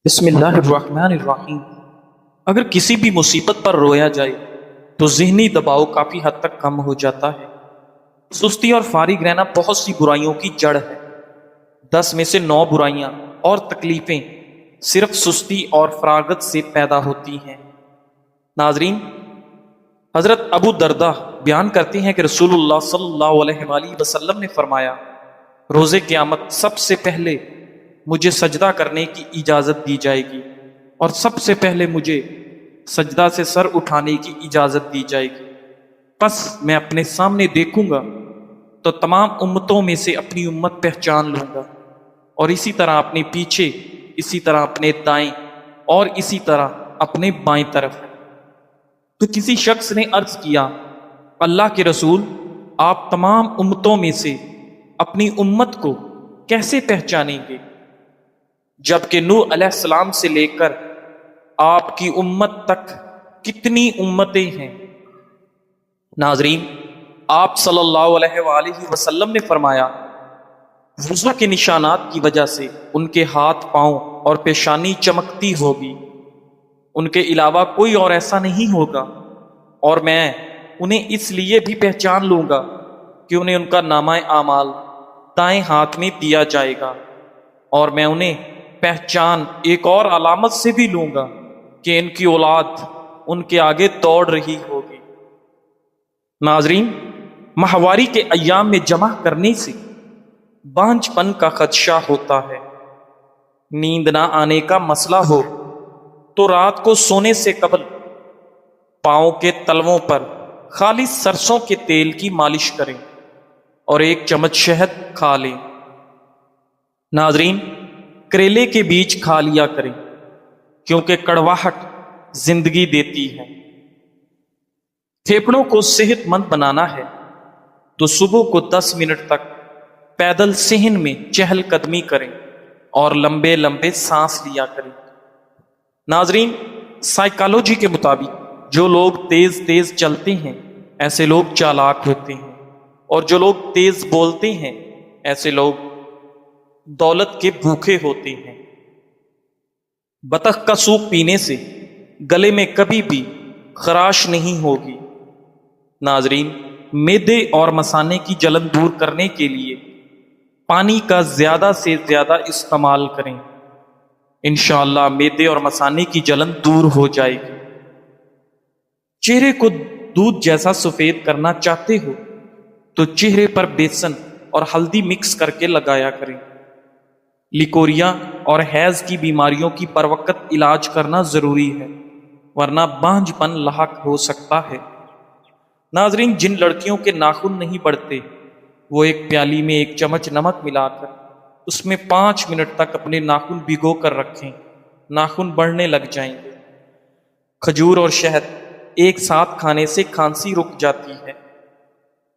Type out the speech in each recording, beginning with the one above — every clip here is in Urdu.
بسم اللہ الرحمن الرحیم۔ اگر کسی بھی مصیبت پر رویا جائے تو ذہنی دباؤ کافی حد تک کم ہو جاتا ہے۔ سستی اور فارغ رہنا بہت سی برائیوں کی جڑ ہے۔ 10 میں سے 9 برائیاں اور تکلیفیں صرف سستی اور فراغت سے پیدا ہوتی ہیں۔ ناظرین، حضرت ابو دردہ بیان کرتے ہیں کہ رسول اللہ صلی اللہ علیہ وآلہ وسلم نے فرمایا، روز قیامت سب سے پہلے مجھے سجدہ کرنے کی اجازت دی جائے گی اور سب سے پہلے مجھے سجدہ سے سر اٹھانے کی اجازت دی جائے گی۔ پس میں اپنے سامنے دیکھوں گا تو تمام امتوں میں سے اپنی امت پہچان لوں گا، اور اسی طرح اپنے پیچھے، اسی طرح اپنے دائیں اور اسی طرح اپنے بائیں طرف۔ تو کسی شخص نے عرض کیا، اللہ کے رسول، آپ تمام امتوں میں سے اپنی امت کو کیسے پہچانیں گے، جبکہ نوح علیہ السلام سے لے کر آپ کی امت تک کتنی امتیں ہیں؟ ناظرین، آپ صلی اللہ علیہ وآلہ وسلم نے فرمایا، وضو کے نشانات کی وجہ سے ان کے ہاتھ، پاؤں اور پیشانی چمکتی ہوگی، ان کے علاوہ کوئی اور ایسا نہیں ہوگا، اور میں انہیں اس لیے بھی پہچان لوں گا کہ انہیں ان کا نامہ اعمال دائیں ہاتھ میں دیا جائے گا، اور میں انہیں پہچان ایک اور علامت سے بھی لوں گا کہ ان کی اولاد ان کے آگے دوڑ رہی ہوگی۔ ناظرین، ماہواری کے ایام میں جمع کرنے سے بانجھ پن کا خدشہ ہوتا ہے۔ نیند نہ آنے کا مسئلہ ہو تو رات کو سونے سے قبل پاؤں کے تلووں پر خالص سرسوں کے تیل کی مالش کریں اور 1 چمچ شہد کھا لیں۔ ناظرین، کریلے کے بیج کھا لیا کریں کیونکہ کڑواہٹ زندگی دیتی ہے۔ پھیپھڑوں کو صحت مند بنانا ہے تو صبح کو 10 منٹ تک پیدل صحن میں چہل قدمی کریں اور لمبے لمبے سانس لیا کریں۔ ناظرین، سائیکالوجی کے مطابق جو لوگ تیز تیز چلتے ہیں ایسے لوگ چالاک ہوتے ہیں، اور جو لوگ تیز بولتے ہیں ایسے لوگ دولت کے بھوکے ہوتے ہیں۔ بطخ کا سوپ پینے سے گلے میں کبھی بھی خراش نہیں ہوگی۔ ناظرین، معدے اور مثانے کی جلن دور کرنے کے لیے پانی کا زیادہ سے زیادہ استعمال کریں، انشاءاللہ معدے اور مثانے کی جلن دور ہو جائے گی۔ چہرے کو دودھ جیسا سفید کرنا چاہتے ہو تو چہرے پر بیسن اور ہلدی مکس کر کے لگایا کریں۔ لیکوریا اور حیض کی بیماریوں کی بروقت علاج کرنا ضروری ہے، ورنہ بانجھ پن لاحق ہو سکتا ہے۔ ناظرین، جن لڑکیوں کے ناخن نہیں بڑھتے وہ ایک پیالی میں 1 چمچ نمک ملا کر اس میں 5 منٹ تک اپنے ناخن بھگو کر رکھیں، ناخن بڑھنے لگ جائیں گے۔ کھجور اور شہد ایک ساتھ کھانے سے کھانسی رک جاتی ہے۔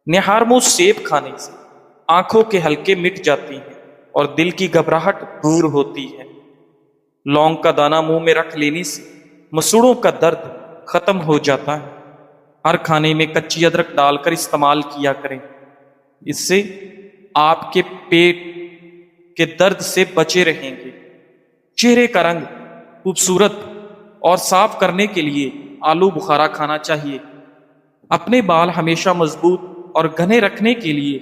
نہارمو سیب کھانے سے آنکھوں کے حلقے مٹ جاتی ہیں اور دل کی گھبراہٹ دور ہوتی ہے۔ لونگ کا دانہ منہ میں رکھ لینے سے مسوڑوں کا درد ختم ہو جاتا ہے۔ ہر کھانے میں کچی ادرک ڈال کر استعمال کیا کریں، اس سے آپ کے پیٹ کے درد سے بچے رہیں گے۔ چہرے کا رنگ خوبصورت اور صاف کرنے کے لیے آلو بخارا کھانا چاہیے۔ اپنے بال ہمیشہ مضبوط اور گھنے رکھنے کے لیے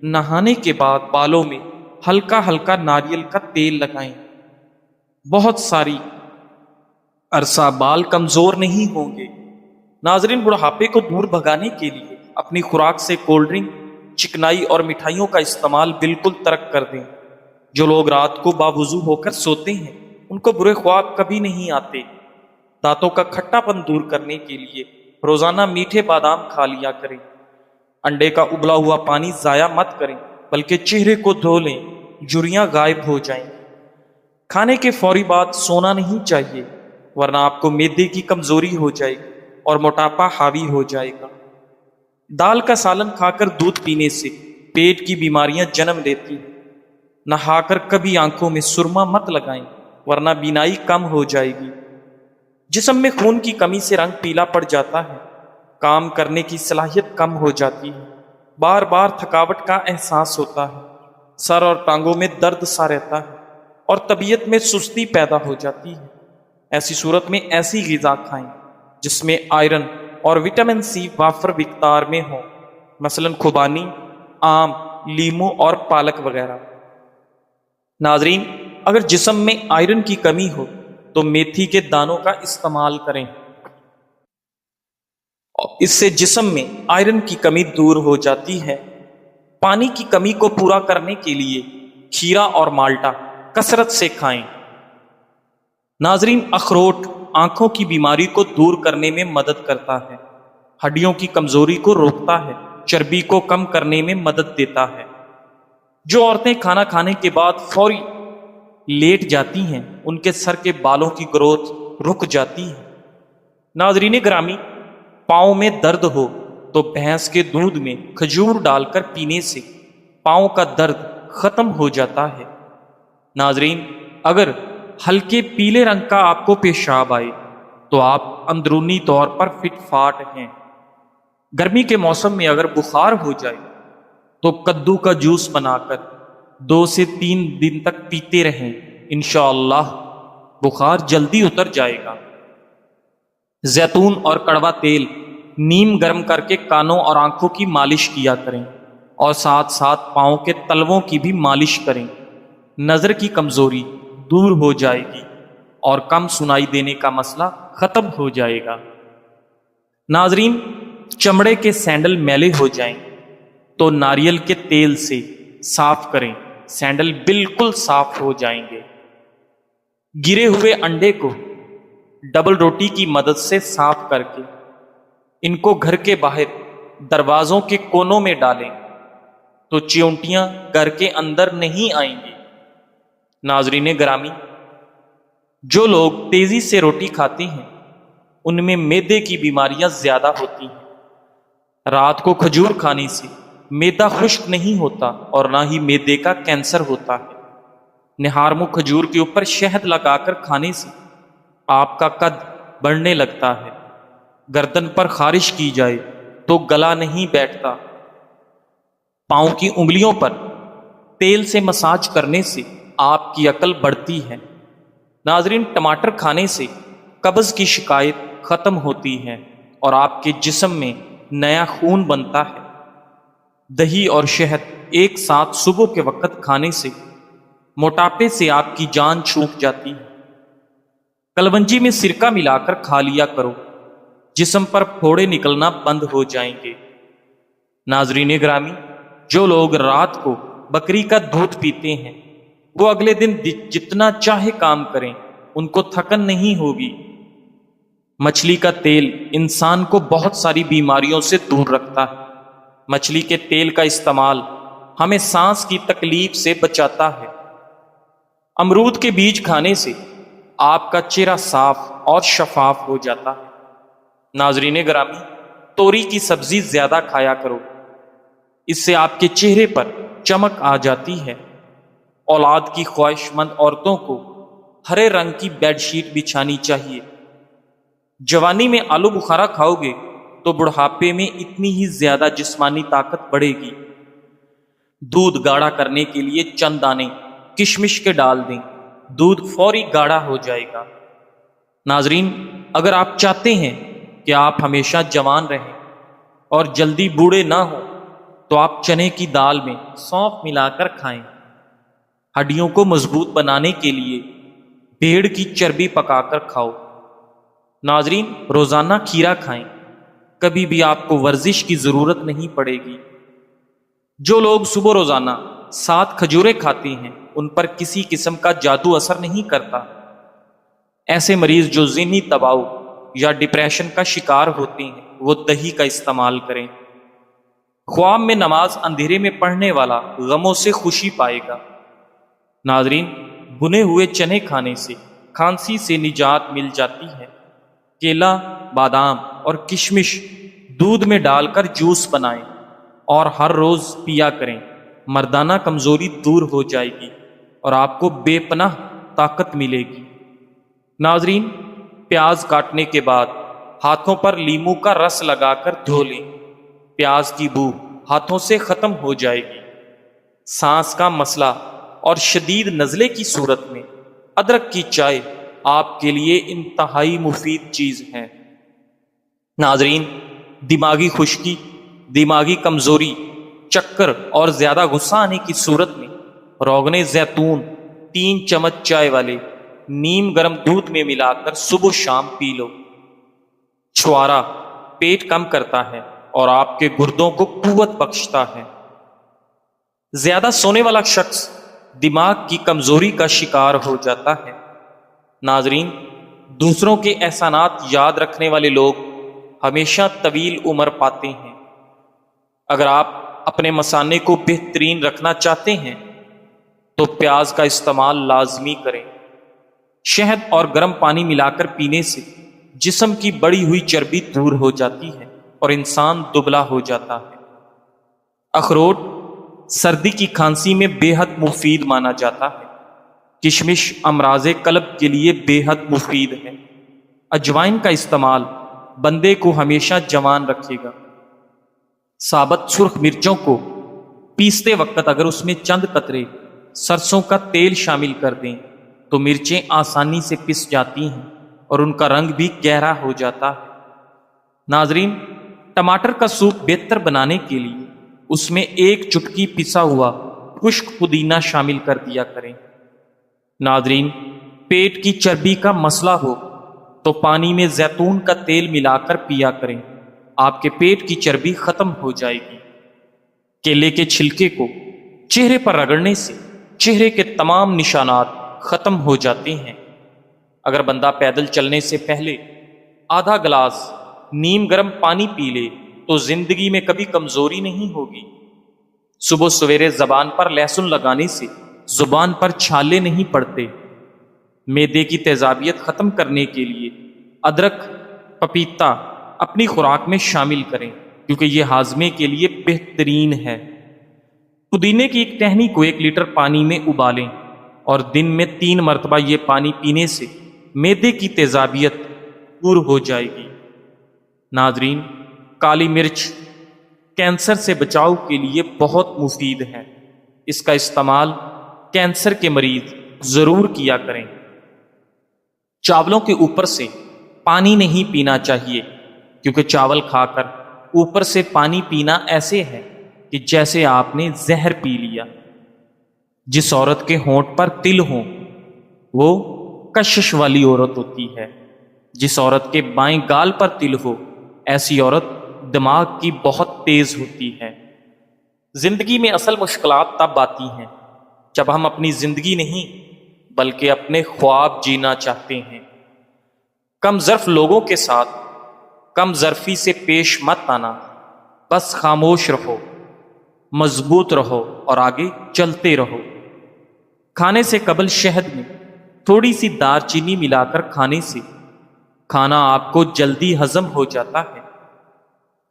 نہانے کے بعد بالوں میں ہلکا ہلکا ناریل کا تیل لگائیں۔ بہت ساری عرصہ بال کمزور نہیں ہوں گے۔ ناظرین، بڑھاپے کو دور بھگانے کے لیے اپنی خوراک سے کولڈ ڈرنک، چکنائی اور مٹھائیوں کا استعمال بالکل ترک کر دیں۔ جو لوگ رات کو باوضو ہو کر سوتے ہیں ان کو برے خواب کبھی نہیں آتے۔ دانتوں کا کھٹا پن دور کرنے کے لیے روزانہ میٹھے بادام کھا لیا کریں۔ انڈے کا ابلا ہوا پانی ضائع مت کریں بلکہ چہرے کو دھو لیں، جھریاں غائب ہو جائیں۔ کھانے کے فوری بعد سونا نہیں چاہیے، ورنہ آپ کو معدے کی کمزوری ہو جائے گی اور موٹاپا حاوی ہو جائے گا۔ دال کا سالن کھا کر دودھ پینے سے پیٹ کی بیماریاں جنم لیتی ہیں۔ نہا کر کبھی آنکھوں میں سرما مت لگائیں ورنہ بینائی کم ہو جائے گی۔ جسم میں خون کی کمی سے رنگ پیلا پڑ جاتا ہے، کام کرنے کی صلاحیت کم ہو جاتی ہے، بار بار تھکاوٹ کا احساس ہوتا ہے، سر اور ٹانگوں میں درد سا رہتا ہے، اور طبیعت میں سستی پیدا ہو جاتی ہے۔ ایسی صورت میں ایسی غذا کھائیں جس میں آئرن اور وٹامن سی وافر مقدار میں ہو، مثلاً خوبانی، آم، لیمو اور پالک وغیرہ۔ ناظرین، اگر جسم میں آئرن کی کمی ہو تو میتھی کے دانوں کا استعمال کریں، اس سے جسم میں آئرن کی کمی دور ہو جاتی ہے۔ پانی کی کمی کو پورا کرنے کے لیے کھیرا اور مالٹا کثرت سے کھائیں۔ ناظرین، اخروٹ آنکھوں کی بیماری کو دور کرنے میں مدد کرتا ہے، ہڈیوں کی کمزوری کو روکتا ہے، چربی کو کم کرنے میں مدد دیتا ہے۔ جو عورتیں کھانا کھانے کے بعد فوری لیٹ جاتی ہیں ان کے سر کے بالوں کی گروتھ رک جاتی ہے۔ ناظرین گرامی، پاؤں میں درد ہو تو بھینس کے دودھ میں کھجور ڈال کر پینے سے پاؤں کا درد ختم ہو جاتا ہے۔ ناظرین، اگر ہلکے پیلے رنگ کا آپ کو پیشاب آئے تو آپ اندرونی طور پر فٹ فاٹ ہیں۔ گرمی کے موسم میں اگر بخار ہو جائے تو کدو کا جوس بنا کر 2 سے 3 دن تک پیتے رہیں، انشاءاللہ بخار جلدی اتر جائے گا۔ زیتون اور کڑوا تیل نیم گرم کر کے کانوں اور آنکھوں کی مالش کیا کریں اور ساتھ ساتھ پاؤں کے تلووں کی بھی مالش کریں۔ نظر کی کمزوری دور ہو جائے گی اور کم سنائی دینے کا مسئلہ ختم ہو جائے گا۔ ناظرین، چمڑے کے سینڈل میلے ہو جائیں تو ناریل کے تیل سے صاف کریں، سینڈل بالکل صاف ہو جائیں گے۔ گرے ہوئے انڈے کو ڈبل روٹی کی مدد سے صاف کر کے ان کو گھر کے باہر دروازوں کے کونوں میں ڈالیں تو چیونٹیاں گھر کے اندر نہیں آئیں گی۔ ناظرین گرامی، جو لوگ تیزی سے روٹی کھاتے ہیں ان میں معدے کی بیماریاں زیادہ ہوتی ہیں۔ رات کو کھجور کھانے سے معدہ خشک نہیں ہوتا اور نہ ہی معدے کا کینسر ہوتا ہے۔ نہارمو کھجور کے اوپر شہد لگا کر کھانے سے آپ کا قد بڑھنے لگتا ہے۔ گردن پر خارش کی جائے تو گلا نہیں بیٹھتا۔ پاؤں کی انگلیوں پر تیل سے مساج کرنے سے آپ کی عقل بڑھتی ہے۔ ناظرین، ٹماٹر کھانے سے قبض کی شکایت ختم ہوتی ہے اور آپ کے جسم میں نیا خون بنتا ہے۔ دہی اور شہد ایک ساتھ صبح کے وقت کھانے سے موٹاپے سے آپ کی جان چھوٹ جاتی ہے۔ کلونجی میں سرکہ ملا کر کھا لیا کرو، جسم پر پھوڑے نکلنا بند ہو جائیں گے۔ ناظرین گرامی، جو لوگ رات کو بکری کا دودھ پیتے ہیں وہ اگلے دن جتنا چاہے کام کریں ان کو تھکن نہیں ہوگی۔ مچھلی کا تیل انسان کو بہت ساری بیماریوں سے دور رکھتا ہے۔ مچھلی کے تیل کا استعمال ہمیں سانس کی تکلیف سے بچاتا ہے۔ امرود کے بیج کھانے سے آپ کا چہرہ صاف اور شفاف ہو جاتا ہے۔ ناظرین گرامی، توری کی سبزی زیادہ کھایا کرو، اس سے آپ کے چہرے پر چمک آ جاتی ہے۔ اولاد کی خواہش مند عورتوں کو ہرے رنگ کی بیڈ شیٹ بچھانی چاہیے۔ جوانی میں آلو بخارا کھاؤ گے تو بڑھاپے میں اتنی ہی زیادہ جسمانی طاقت بڑھے گی۔ دودھ گاڑھا کرنے کے لیے چند دانے کشمش کے ڈال دیں، دودھ فوری گاڑھا ہو جائے گا۔ ناظرین، اگر آپ چاہتے ہیں کہ آپ ہمیشہ جوان رہیں اور جلدی بوڑھے نہ ہوں تو آپ چنے کی دال میں سونف ملا کر کھائیں۔ ہڈیوں کو مضبوط بنانے کے لیے بھیڑ کی چربی پکا کر کھاؤ۔ ناظرین، روزانہ کھیرا کھائیں، کبھی بھی آپ کو ورزش کی ضرورت نہیں پڑے گی۔ جو لوگ صبح روزانہ 7 کھجوریں کھاتے ہیں ان پر کسی قسم کا جادو اثر نہیں کرتا۔ ایسے مریض جو ذہنی دباؤ یا ڈپریشن کا شکار ہوتے ہیں وہ دہی کا استعمال کریں۔ خواب میں نماز اندھیرے میں پڑھنے والا غموں سے خوشی پائے گا۔ ناظرین، بنے ہوئے چنے کھانے سے کھانسی سے نجات مل جاتی ہے۔ کیلا، بادام اور کشمش دودھ میں ڈال کر جوس بنائیں اور ہر روز پیا کریں، مردانہ کمزوری دور ہو جائے گی اور آپ کو بے پناہ طاقت ملے گی۔ ناظرین، پیاز کاٹنے کے بعد ہاتھوں پر لیموں کا رس لگا کر دھو لیں، پیاز کی بو ہاتھوں سے ختم ہو جائے گی۔ سانس کا مسئلہ اور شدید نزلے کی صورت میں ادرک کی چائے آپ کے لیے انتہائی مفید چیز ہے۔ ناظرین، دماغی خشکی، دماغی کمزوری، چکر اور زیادہ غصہ آنے کی صورت میں روغن زیتون 3 چمچ چائے والے نیم گرم دودھ میں ملا کر صبح و شام پی لو۔ چھوارا پیٹ کم کرتا ہے اور آپ کے گردوں کو قوت بخشتا ہے۔ زیادہ سونے والا شخص دماغ کی کمزوری کا شکار ہو جاتا ہے۔ ناظرین، دوسروں کے احسانات یاد رکھنے والے لوگ ہمیشہ طویل عمر پاتے ہیں۔ اگر آپ اپنے مثانے کو بہترین رکھنا چاہتے ہیں تو پیاز کا استعمال لازمی کریں۔ شہد اور گرم پانی ملا کر پینے سے جسم کی بڑی ہوئی چربی دور ہو جاتی ہے اور انسان دبلا ہو جاتا ہے۔ اخروٹ سردی کی کھانسی میں بے حد مفید مانا جاتا ہے۔ کشمش امراض قلب کے لیے بے حد مفید ہے۔ اجوائن کا استعمال بندے کو ہمیشہ جوان رکھے گا۔ ثابت سرخ مرچوں کو پیستے وقت اگر اس میں چند قطرے سرسوں کا تیل شامل کر دیں تو مرچیں آسانی سے پس جاتی ہیں اور ان کا رنگ بھی گہرا ہو جاتا ہے۔ ناظرین، ٹماٹر کا سوپ بہتر بنانے کے لیے اس میں 1 چٹکی پسا ہوا خشک پودینہ شامل کر دیا کریں۔ ناظرین، پیٹ کی چربی کا مسئلہ ہو تو پانی میں زیتون کا تیل ملا کر پیا کریں، آپ کے پیٹ کی چربی ختم ہو جائے گی۔ کیلے کے چھلکے کو چہرے پر رگڑنے سے چہرے کے تمام نشانات ختم ہو جاتے ہیں۔ اگر بندہ پیدل چلنے سے پہلے آدھا گلاس نیم گرم پانی پی لے تو زندگی میں کبھی کمزوری نہیں ہوگی۔ صبح سویرے زبان پر لہسن لگانے سے زبان پر چھالے نہیں پڑتے۔ معدے کی تیزابیت ختم کرنے کے لیے ادرک، پپیتا اپنی خوراک میں شامل کریں کیونکہ یہ ہاضمے کے لیے بہترین ہے۔ پودینے کی ایک ٹہنی کو 1 لیٹر پانی میں ابالیں اور دن میں 3 مرتبہ یہ پانی پینے سے معدے کی تیزابیت دور ہو جائے گی۔ ناظرین، کالی مرچ کینسر سے بچاؤ کے لیے بہت مفید ہے۔ اس کا استعمال کینسر کے مریض ضرور کیا کریں۔ چاولوں کے اوپر سے پانی نہیں پینا چاہیے کیونکہ چاول کھا کر اوپر سے پانی پینا ایسے ہے کہ جیسے آپ نے زہر پی لیا۔ جس عورت کے ہونٹ پر تل ہوں وہ کشش والی عورت ہوتی ہے۔ جس عورت کے بائیں گال پر تل ہو ایسی عورت دماغ کی بہت تیز ہوتی ہے۔ زندگی میں اصل مشکلات تب آتی ہیں جب ہم اپنی زندگی نہیں بلکہ اپنے خواب جینا چاہتے ہیں۔ کم ظرف لوگوں کے ساتھ کم ظرفی سے پیش مت آنا، بس خاموش رہو، مضبوط رہو اور آگے چلتے رہو۔ کھانے سے قبل شہد میں تھوڑی سی دار چینی ملا کر کھانے سے کھانا آپ کو جلدی ہضم ہو جاتا ہے۔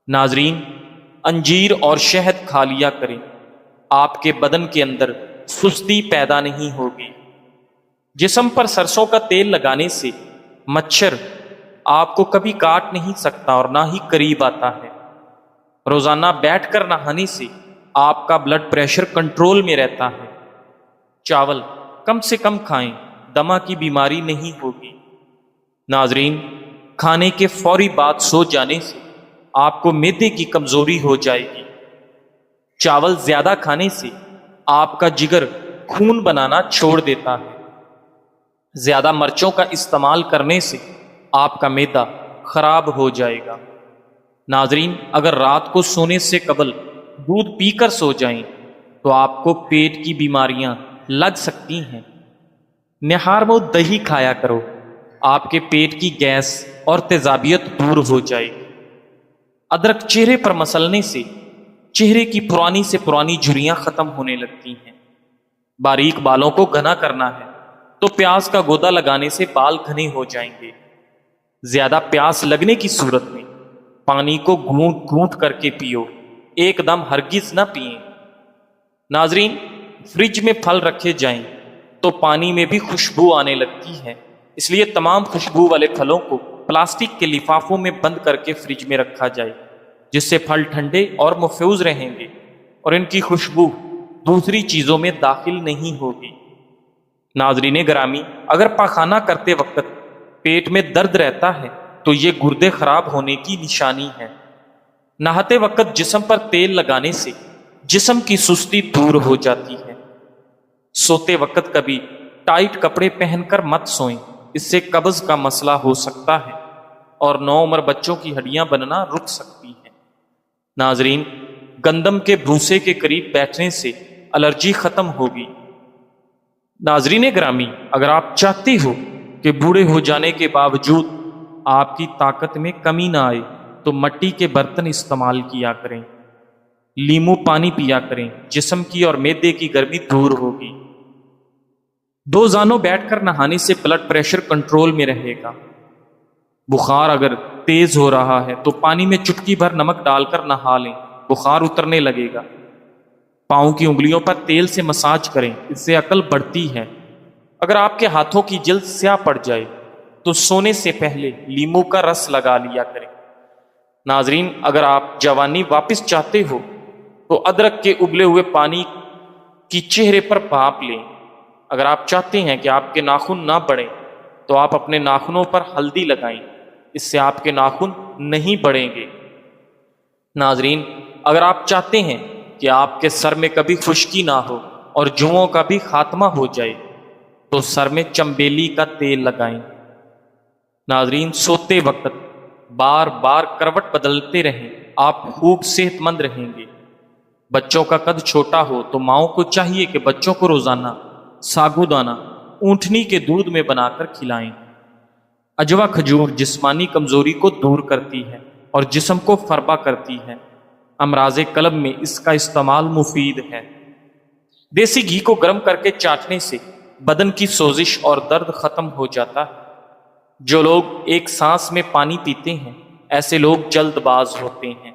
ناظرین، انجیر اور شہد کھا لیا کریں، آپ کے بدن کے اندر سستی پیدا نہیں ہوگی۔ جسم پر سرسوں کا تیل لگانے سے مچھر آپ کو کبھی کاٹ نہیں سکتا اور نہ ہی قریب آتا ہے۔ روزانہ بیٹھ کر نہانے سے آپ کا بلڈ پریشر کنٹرول میں رہتا ہے۔ چاول کم سے کم کھائیں، دمہ کی بیماری نہیں ہوگی۔ ناظرین، کھانے کے فوری بعد سو جانے سے آپ کو معدے کی کمزوری ہو جائے گی۔ چاول زیادہ کھانے سے آپ کا جگر خون بنانا چھوڑ دیتا ہے۔ زیادہ مرچوں کا استعمال کرنے سے آپ کا معدہ خراب ہو جائے گا۔ ناظرین، اگر رات کو سونے سے قبل دودھ پی کر سو جائیں تو آپ کو پیٹ کی بیماریاں لگ سکتی ہیں۔ نہار میں دہی کھایا کرو، آپ کے پیٹ کی گیس اور تیزابیت دور ہو جائے گی۔ ادرک چہرے پر مسلنے سے چہرے کی پرانی سے پرانی جھریاں ختم ہونے لگتی ہیں۔ باریک بالوں کو گھنا کرنا ہے تو پیاز کا گودا لگانے سے بال گھنے ہو جائیں گے۔ زیادہ پیاس لگنے کی صورت میں پانی کو گھونٹ گھونٹ کر کے پیو، ایک دم ہرگز نہ پئیں۔ ناظرین، فریج میں پھل رکھے جائیں تو پانی میں بھی خوشبو آنے لگتی ہے، اس لیے تمام خوشبو والے پھلوں کو پلاسٹک کے لفافوں میں بند کر کے فریج میں رکھا جائے، جس سے پھل ٹھنڈے اور محفوظ رہیں گے اور ان کی خوشبو دوسری چیزوں میں داخل نہیں ہوگی۔ ناظرین گرامی، اگر پاخانہ کرتے وقت پیٹ میں درد رہتا ہے تو یہ گردے خراب ہونے کی نشانی ہے۔ نہاتے وقت جسم پر تیل لگانے سے جسم کی سستی دور ہو جاتی ہے۔ سوتے وقت کبھی ٹائٹ کپڑے پہن کر مت سوئیں، اس سے قبض کا مسئلہ ہو سکتا ہے اور نوعمر بچوں کی ہڈیاں بننا رک سکتی ہیں۔ ناظرین، گندم کے بھوسے کے قریب بیٹھنے سے الرجی ختم ہوگی۔ ناظرین گرامی، اگر آپ چاہتے ہو کہ بوڑھے ہو جانے کے باوجود آپ کی طاقت میں کمی نہ آئے تو مٹی کے برتن استعمال کیا کریں، لیمو پانی پیا کریں، جسم کی اور معدے کی گرمی دور ہوگی۔ دو زانوں بیٹھ کر نہانے سے بلڈ پریشر کنٹرول میں رہے گا۔ بخار اگر تیز ہو رہا ہے تو پانی میں چٹکی بھر نمک ڈال کر نہا لیں، بخار اترنے لگے گا۔ پاؤں کی انگلیوں پر تیل سے مساج کریں، اس سے عقل بڑھتی ہے۔ اگر آپ کے ہاتھوں کی جلد سیاہ پڑ جائے تو سونے سے پہلے لیمو کا رس لگا لیا کریں۔ ناظرین، اگر آپ جوانی واپس چاہتے ہو تو ادرک کے ابلے ہوئے پانی کی چہرے پر بھاپ لیں۔ اگر آپ چاہتے ہیں کہ آپ کے ناخن نہ بڑھیں تو آپ اپنے ناخنوں پر ہلدی لگائیں، اس سے آپ کے ناخن نہیں بڑھیں گے۔ ناظرین، اگر آپ چاہتے ہیں کہ آپ کے سر میں کبھی خشکی نہ ہو اور جوؤں کا بھی خاتمہ ہو جائے تو سر میں چمبیلی کا تیل لگائیں۔ ناظرین، سوتے وقت بار بار کروٹ بدلتے رہیں، آپ خوب صحت مند رہیں گے۔ بچوں کا قد چھوٹا ہو تو ماؤں کو چاہیے کہ بچوں کو روزانہ ساگو دانہ اونٹنی کے دودھ میں بنا کر کھلائیں۔ اجوا کھجور جسمانی کمزوری کو دور کرتی ہے اور جسم کو فربا کرتی ہے۔ امراض قلب میں اس کا استعمال مفید ہے۔ دیسی گھی کو گرم کر کے چاٹنے سے بدن کی سوزش اور درد ختم ہو جاتا ہے۔ جو لوگ ایک سانس میں پانی پیتے ہیں ایسے لوگ جلد باز ہوتے ہیں۔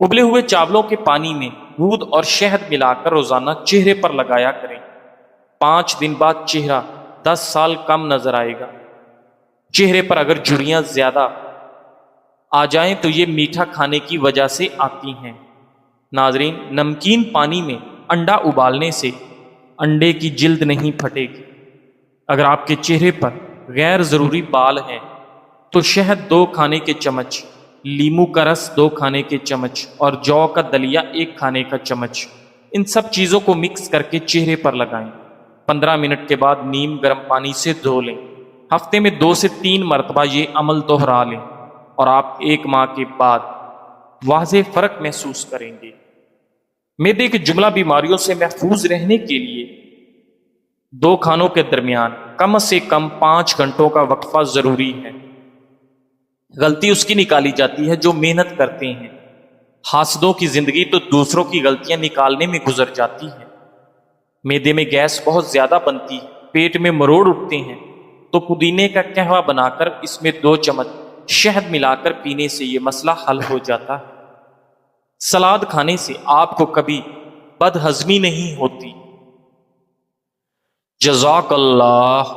ابلے ہوئے چاولوں کے پانی میں دودھ اور شہد ملا کر روزانہ چہرے پر لگایا کریں۔ 5 دن بعد چہرہ 10 سال کم نظر آئے گا۔ چہرے پر اگر جھریاں زیادہ آ جائیں تو یہ میٹھا کھانے کی وجہ سے آتی ہیں۔ ناظرین، نمکین پانی میں انڈا ابالنے سے انڈے کی جلد نہیں پھٹے گی۔ اگر آپ کے چہرے پر غیر ضروری بال ہیں تو شہد 2 کھانے کے چمچ، لیمو کا رس 2 کھانے کے چمچ اور جو کا دلیا 1 کھانے کا چمچ، ان سب چیزوں کو مکس کر کے چہرے پر لگائیں۔ 15 منٹ کے بعد نیم گرم پانی سے دھو لیں۔ ہفتے میں 2 سے 3 مرتبہ یہ عمل دوہرا لیں اور آپ 1 ماہ کے بعد واضح فرق محسوس کریں گے۔ معدے کی جملہ بیماریوں سے محفوظ رہنے کے لیے 2 کھانوں کے درمیان کم سے کم 5 گھنٹوں کا وقفہ ضروری ہے۔ غلطی اس کی نکالی جاتی ہے جو محنت کرتے ہیں۔ حاسدوں کی زندگی تو دوسروں کی غلطیاں نکالنے میں گزر جاتی ہے۔ معدے میں گیس بہت زیادہ بنتی ہے، پیٹ میں مروڑ اٹھتے ہیں تو پودینے کا قہوہ بنا کر اس میں 2 چمچ شہد ملا کر پینے سے یہ مسئلہ حل ہو جاتا ہے۔ سلاد کھانے سے آپ کو کبھی بد ہضمی نہیں ہوتی۔ جزاک اللہ۔